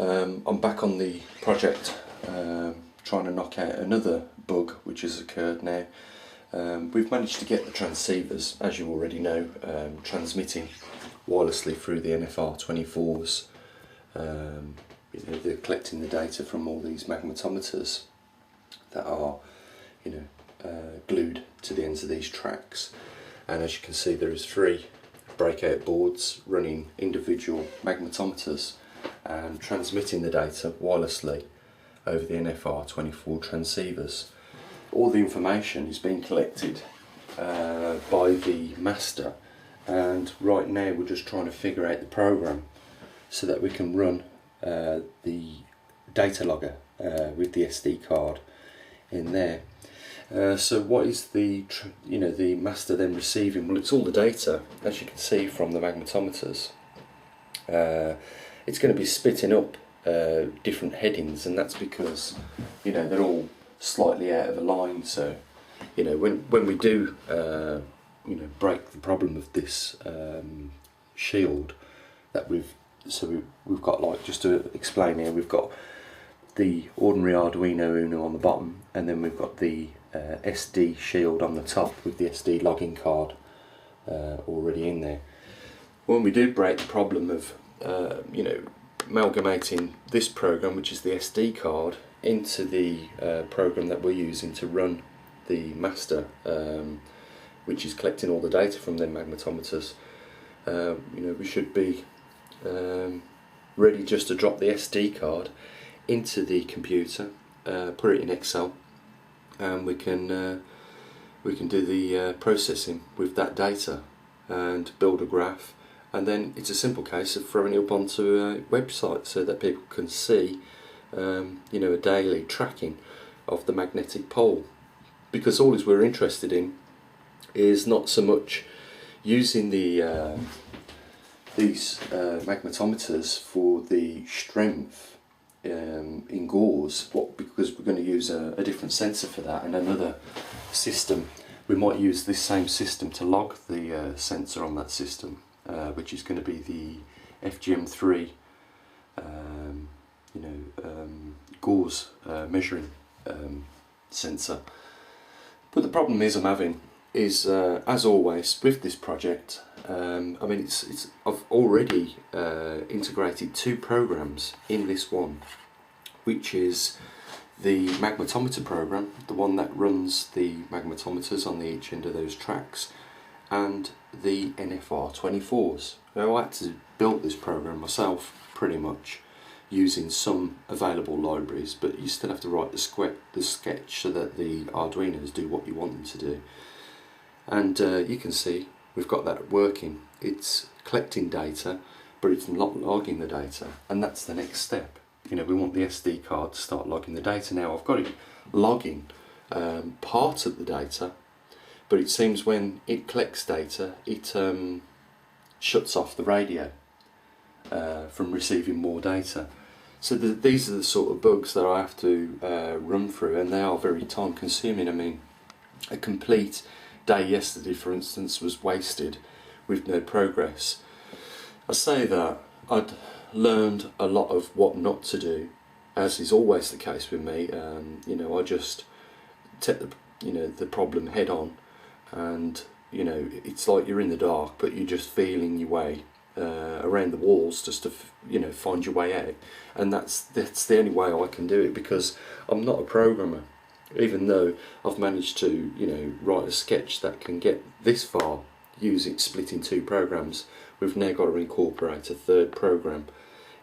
I'm back on the project trying to knock out another bug which has occurred now. We've managed to get the transceivers, as you already know, transmitting wirelessly through the NFR24s. They're collecting the data from all these magnetometers that are glued to the ends of these tracks, and as you can see there is 3 breakout boards running individual magnetometers and transmitting the data wirelessly over the NFR24 transceivers. All the information is being collected by the master, and right now we're just trying to figure out the program so that we can run the data logger with the SD card in there. So what is the the master then receiving? Well, it's all the data, as you can see from the magnetometers. It's going to be spitting up different headings, and that's because they're all slightly out of a line. So when we do break the problem of this shield that we've got, like, just to explain here, we've got the ordinary Arduino Uno on the bottom, and then we've got the SD shield on the top with the SD logging card already in there. When we do break the problem of amalgamating this program, which is the SD card, into the program that we're using to run the master, which is collecting all the data from the magnetometers, we should be ready just to drop the SD card into the computer, put it in Excel, and we can do the processing with that data and build a graph, and then it's a simple case of throwing it up onto a website so that people can see a daily tracking of the magnetic pole. Because all we're interested in is not so much using the these magnetometers for the strength in gauze, because we're going to use a different sensor for that, and another system. We might use this same system to log the sensor on that system, which is going to be the FGM3 gauze measuring sensor. But the problem I'm having is, as always with this project, I've already integrated 2 programs in this one, which is the magnetometer program, the one that runs the magnetometers on each end of those tracks, and the NFR24s. Now, I had to build this program myself, pretty much, using some available libraries, but you still have to write the sketch so that the Arduinos do what you want them to do. And you can see we've got that working. It's collecting data, but it's not logging the data, and that's the next step. We want the SD card to start logging the data. Now I've got it logging part of the data, but it seems when it collects data, it shuts off the radio from receiving more data. So these are the sort of bugs that I have to run through, and they are very time consuming. A complete day yesterday, for instance, was wasted with no progress. I say that I'd learned a lot of what not to do, as is always the case with me. I just take the problem head on, and it's like you're in the dark, but you're just feeling your way around the walls just to find your way out, and that's the only way I can do it, because I'm not a programmer. Even though I've managed to write a sketch that can get this far using splitting 2 programs, we've now got to incorporate a 3rd program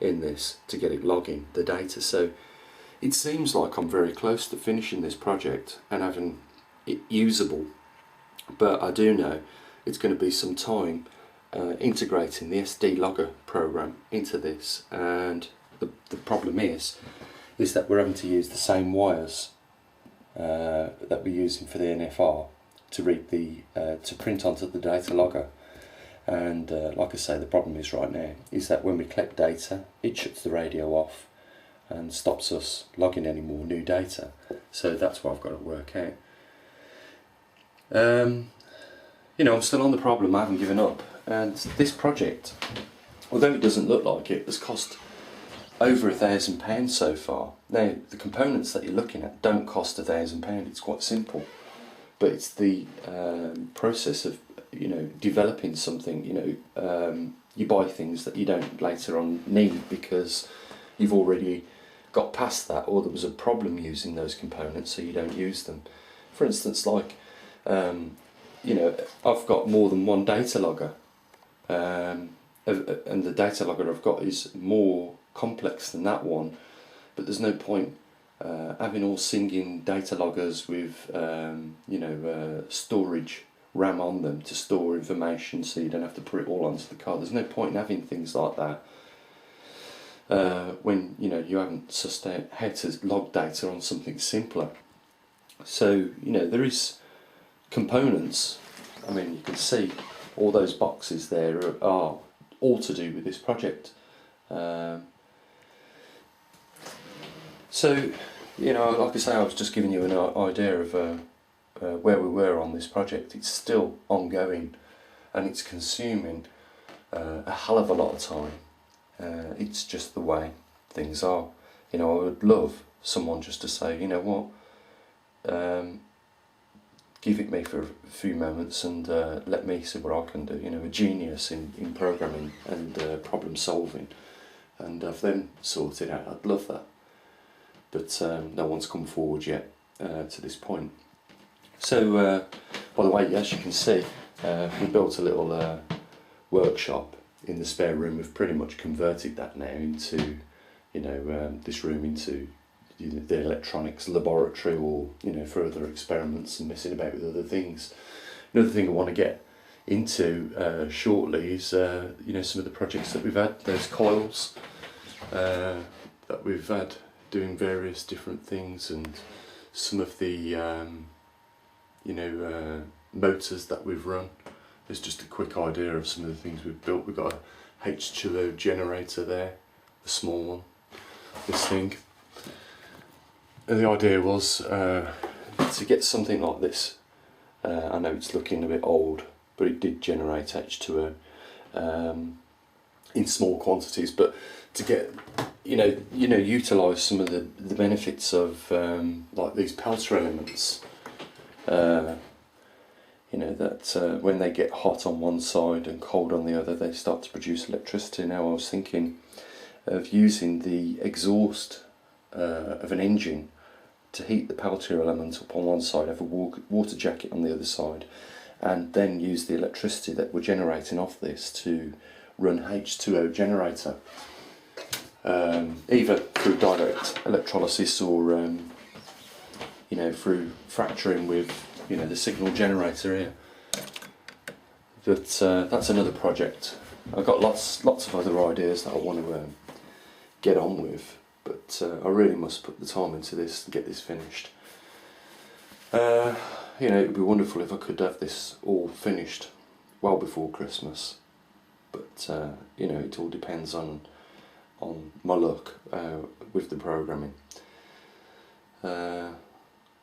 in this to get it logging the data. So it seems like I'm very close to finishing this project and having it usable, but I do know it's going to be some time integrating the SD logger program into this, and the problem is that we're having to use the same wires that we're using for the NFR to read to print onto the data logger. And like I say, the problem is right now is that when we collect data, it shuts the radio off and stops us logging any more new data. So that's what I've got to work out. I'm still on the problem. I haven't given up, and this project, although it doesn't look like it, has cost over £1,000 so far. Now, the components that you're looking at don't cost £1,000. It's quite simple, but it's the process of, you know, developing something. You know, you buy things that you don't later on need because you've already got past that, or there was a problem using those components, so you don't use them. For instance, like, you know, I've got more than one data logger, and the data logger I've got is more complex than that one, but there's no point having all singing data loggers with you know, storage RAM on them to store information so you don't have to put it all onto the card. There's no point in having things like that when, you know, you haven't sussed out how to log data on something simpler. So, you know, there is components. I mean, you can see all those boxes there are all to do with this project. So, you know, like I say, I was just giving you an idea of where we were on this project. It's still ongoing and it's consuming a hell of a lot of time. It's just the way things are. You know, I would love someone just to say, you know what, give it me for a few moments and let me see what I can do. You know, a genius in programming and problem solving, and have them sorted out. I'd love that. But no one's come forward yet to this point. So, by the way, as you can see, we built a little workshop in the spare room. We've pretty much converted that now into, you know, this room into, you know, the electronics laboratory, or, you know, for other experiments and messing about with other things. Another thing I want to get into shortly is, you know, some of the projects that we've had. Those coils that we've had doing various different things, and some of the you know, motors that we've run. There's just a quick idea of some of the things we've built. We've got a H2O generator there, a small one, this thing. And the idea was to get something like this. I know it's looking a bit old, but it did generate H2O in small quantities, but to get, you know, utilise some of the benefits of like these pelter elements. You know, that when they get hot on one side and cold on the other, they start to produce electricity. Now I was thinking of using the exhaust of an engine to heat the peltier element up on one side, have a water jacket on the other side, and then use the electricity that we're generating off this to run H2O generator, either through direct electrolysis or you know, through fracturing with, you know, the signal generator here. But that's another project. I've got lots of other ideas that I want to get on with, but I really must put the time into this and get this finished. You know, it would be wonderful if I could have this all finished well before Christmas, but you know, it all depends on my luck with the programming.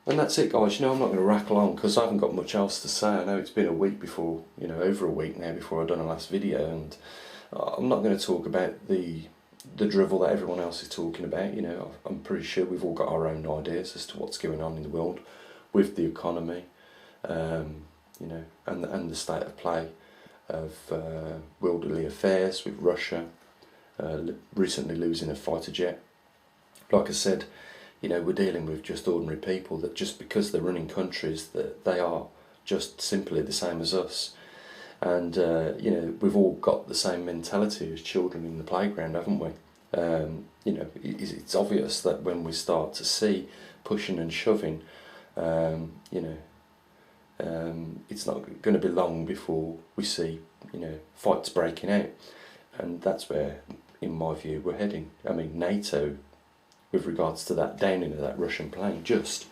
And that's it, guys. You know, I'm not going to rattle on because I haven't got much else to say. I know it's been a week before, you know, over a week now before I've done a last video, and I'm not going to talk about the drivel that everyone else is talking about. You know, I'm pretty sure we've all got our own ideas as to what's going on in the world with the economy, you know, and the state of play of worldly affairs with Russia recently losing a fighter jet. Like I said, you know, we're dealing with just ordinary people that just because they're running countries, that they are just simply the same as us. And, you know, we've all got the same mentality as children in the playground, haven't we? You know, it's obvious that when we start to see pushing and shoving, you know, it's not going to be long before we see, you know, fights breaking out. And that's where, in my view, we're heading. I mean, NATO, with regards to that downing of that Russian plane, just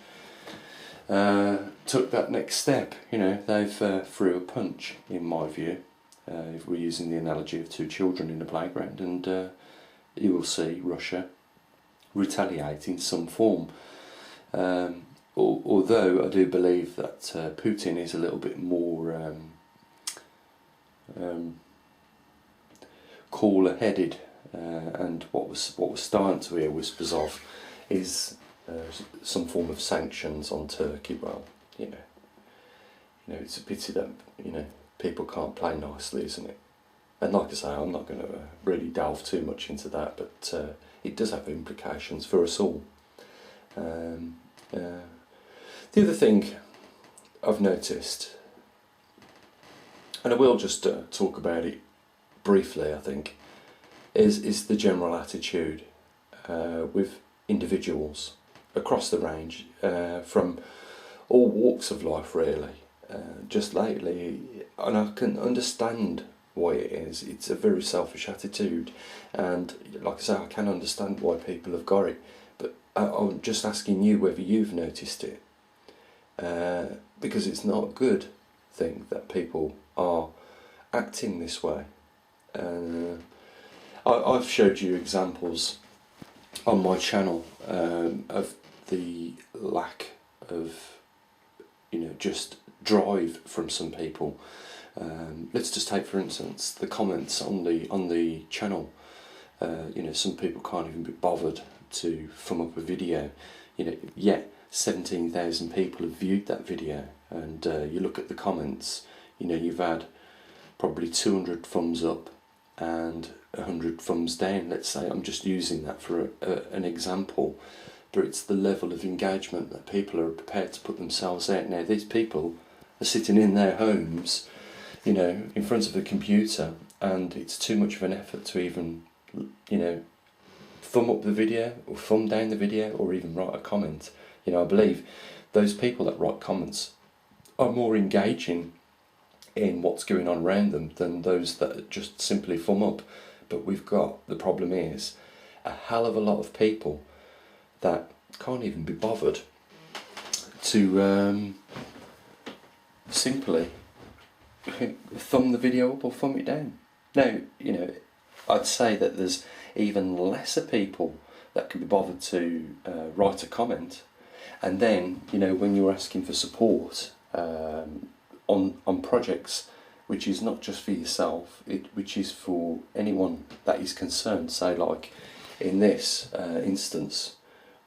took that next step. You know, they've threw a punch, in my view, if we're using the analogy of two children in the playground, and you will see Russia retaliate in some form. Although I do believe that Putin is a little bit more cooler-headed and what we're starting to hear whispers of is some form of sanctions on Turkey. Well, it's a pity that people can't play nicely, isn't it? And like I say, I'm not going to really delve too much into that, but it does have implications for us all. The other thing I've noticed, and I will just talk about it briefly, I think, is the general attitude with individuals across the range, from all walks of life really. Just lately, and I can understand why it is. It's a very selfish attitude, and like I say, I can understand why people have got it, but I'm just asking you whether you've noticed it, because it's not a good thing that people are acting this way. I've showed you examples on my channel of the lack of just drive from some people. Let's just take for instance the comments on the channel. Some people can't even be bothered to thumb up a video. Yet 17,000 people have viewed that video, and you look at the comments. You've had probably 200 thumbs up and 100 thumbs down. Let's say, I'm just using that for an example, but it's the level of engagement that people are prepared to put themselves out. Now, these people are sitting in their homes, in front of a computer, and it's too much of an effort to even, thumb up the video or thumb down the video or even write a comment. I believe those people that write comments are more engaging in what's going on around them than those that just simply thumb up. But the problem is, a hell of a lot of people that can't even be bothered to simply thumb the video up or thumb it down. Now, I'd say that there's even lesser people that can be bothered to write a comment, and then when you're asking for support on projects, which is not just for yourself, which is for anyone that is concerned. Say, like in this instance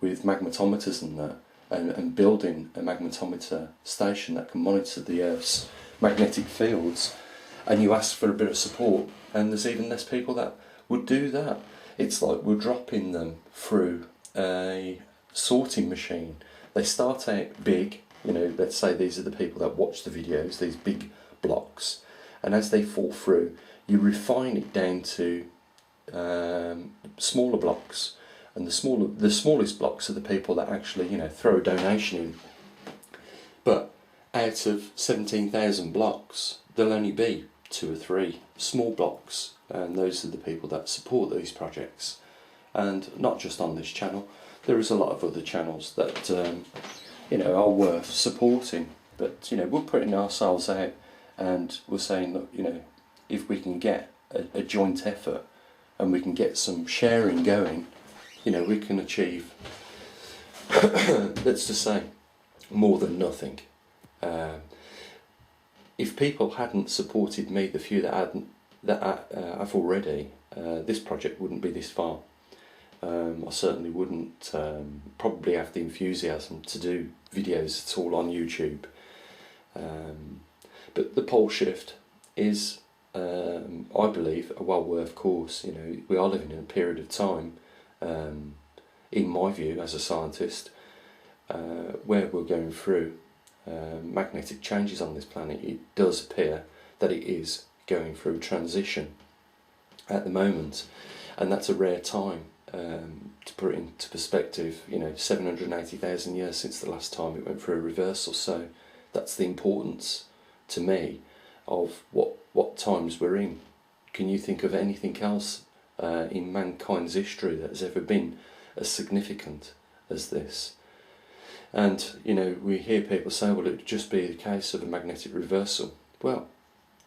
with magnetometers and that, and building a magnetometer station that can monitor the Earth's magnetic fields, and you ask for a bit of support, and there's even less people that would do that. It's like we're dropping them through a sorting machine. They start out big, let's say these are the people that watch the videos, these big blocks, and as they fall through, you refine it down to smaller blocks, and the smallest blocks are the people that actually throw a donation in. But out of 17,000 blocks, there'll only be 2 or 3 small blocks, and those are the people that support these projects. And not just on this channel, there is a lot of other channels that are worth supporting. But we're putting ourselves out, and we're saying, look, if we can get a joint effort and we can get some sharing going, we can achieve let's just say more than nothing. If people hadn't supported me, the few that I've already, this project wouldn't be this far. I certainly wouldn't probably have the enthusiasm to do videos at all on YouTube. But the pole shift is, I believe, a well worth course. We are living in a period of time, in my view as a scientist, where we're going through magnetic changes on this planet. It does appear that it is going through transition at the moment, and that's a rare time. To put it into perspective, 780,000 years since the last time it went through a reversal. So that's the importance to me of what times we're in. Can you think of anything else in mankind's history that has ever been as significant as this? And we hear people say, well, it would just be the case of a magnetic reversal. Well,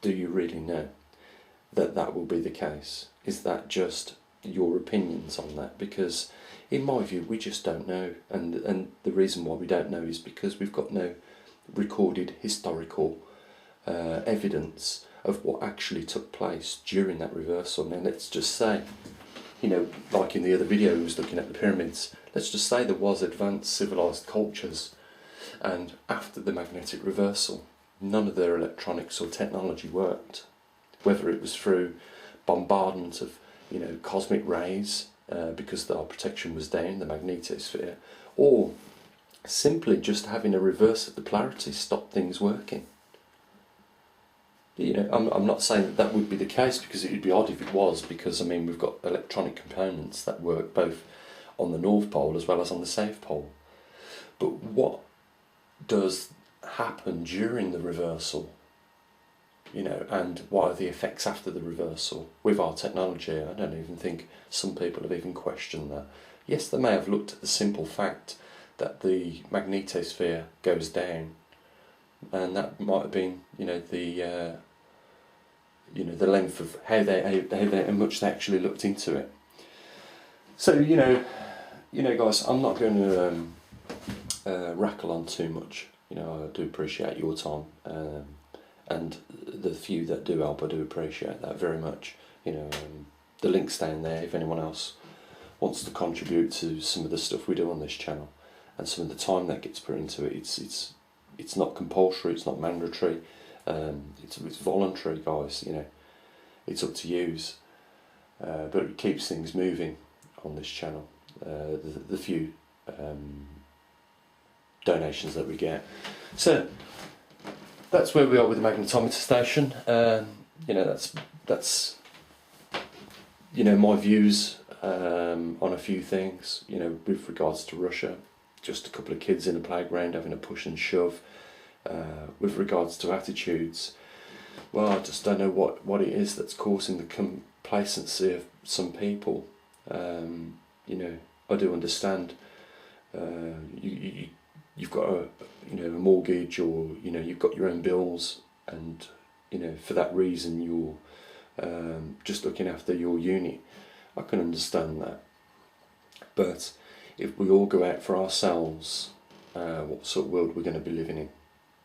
do you really know that will be the case? Is that just your opinions on that? Because in my view, we just don't know, and the reason why we don't know is because we've got no recorded historical evidence of what actually took place during that reversal. Now, let's just say you know, like in the other video we was looking at the pyramids, let's just say there was advanced civilised cultures, and after the magnetic reversal, none of their electronics or technology worked. Whether it was through bombardment of, you know, cosmic rays, because our protection was down, the magnetosphere, or simply just having a reverse of the polarity stopped things working. You know, I'm not saying that that would be the case, because it would be odd if it was, because I mean we've got electronic components that work both on the North Pole as well as on the South Pole. But what does happen during the reversal, you know, and what are the effects after the reversal with our technology? I don't even think some people have even questioned that. Yes, they may have looked at the simple fact that the magnetosphere goes down, and that might have been, you know, the length of how much they actually looked into it. So you know, guys, I'm not going to rackle on too much. You know, I do appreciate your time, and the few that do help, I do appreciate that very much. You know, the link's down there if anyone else wants to contribute to some of the stuff we do on this channel, and some of the time that gets put into it. It's not compulsory, it's not mandatory, it's voluntary, guys. You know, it's up to yous, but it keeps things moving on this channel. The few donations that we get. So that's where we are with the magnetometer station. You know, that's you know, my views on a few things. You know, with regards to Russia, just a couple of kids in a playground having a push and shove. With regards to attitudes, well, I just don't know what it is that's causing the complacency of some people. You know, I do understand. You've got a mortgage, or you know, you've got your own bills, and you know, for that reason you're just looking after your unit. I can understand that, but if we all go out for ourselves, what sort of world we're going to be living in?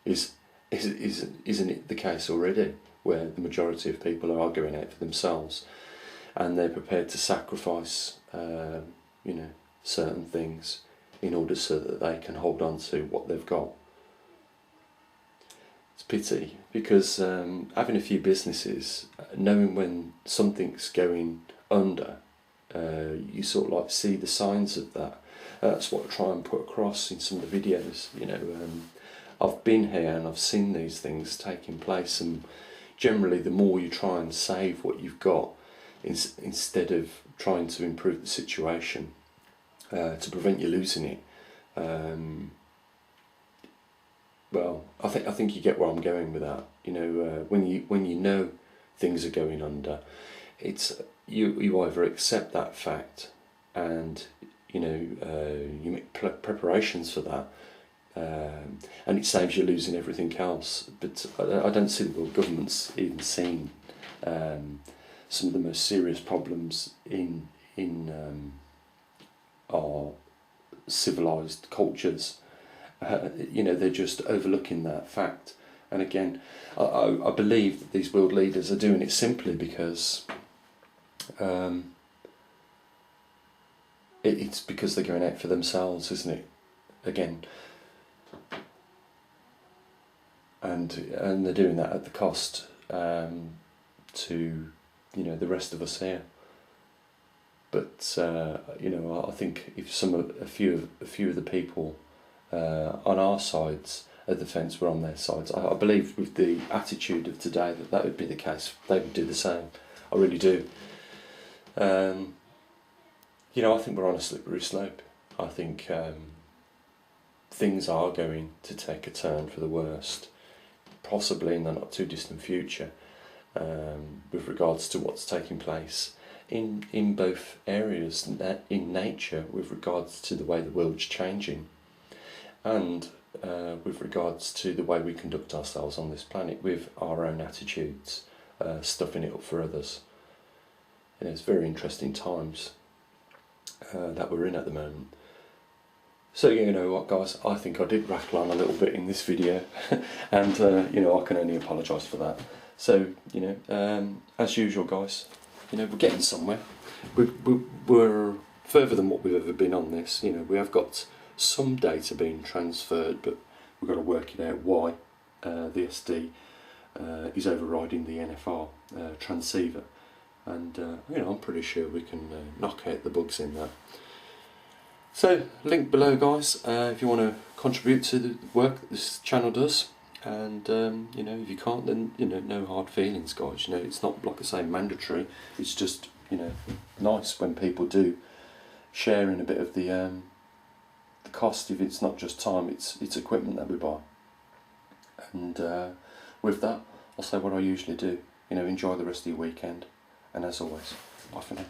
Isn't it the case already, where the majority of people are going out for themselves, and they're prepared to sacrifice you know, certain things in order so that they can hold on to what they've got? It's a pity, because having a few businesses, knowing when something's going under, you sort of like see the signs of that. That's what I try and put across in some of the videos. You know, I've been here and I've seen these things taking place, and generally the more you try and save what you've got, instead of trying to improve the situation to prevent you losing it, well, I think you get where I'm going with that. You know, when you know things are going under, it's you either accept that fact, and you know, you make preparations for that, and it saves you losing everything else. But I don't see the world governments even seeing some of the most serious problems in our civilized cultures. You know, they're just overlooking that fact. And again, I believe that these world leaders are doing it simply because it's because they're going out for themselves, isn't it? Again, and they're doing that at the cost to, you know, the rest of us here. But you know, I think if a few of the people on our sides of the fence were on their sides, I believe with the attitude of today that would be the case. They would do the same. I really do. You know, I think we're on a slippery slope. I think things are going to take a turn for the worst, possibly in the not too distant future, with regards to what's taking place in both areas, in nature, with regards to the way the world's changing, and with regards to the way we conduct ourselves on this planet with our own attitudes, stuffing it up for others. And it's very interesting times that we're in at the moment. So you know what, guys, I think I did rattle on a little bit in this video, and you know, I can only apologise for that. So you know, as usual, guys, you know, we're getting somewhere. we're further than what we've ever been on this. You know, we have got some data being transferred, but we've got to work it out why the SD is overriding the NFR transceiver, and you know, I'm pretty sure we can knock out the bugs in that. So, link below, guys, if you want to contribute to the work that this channel does. And you know, if you can't, then you know, no hard feelings, guys. You know, it's not, like I say, mandatory. It's just, you know, nice when people do share in a bit of the cost. If it's not just time, it's equipment that we buy. And with that, I'll say what I usually do. You know, enjoy the rest of your weekend, and as always, bye for now.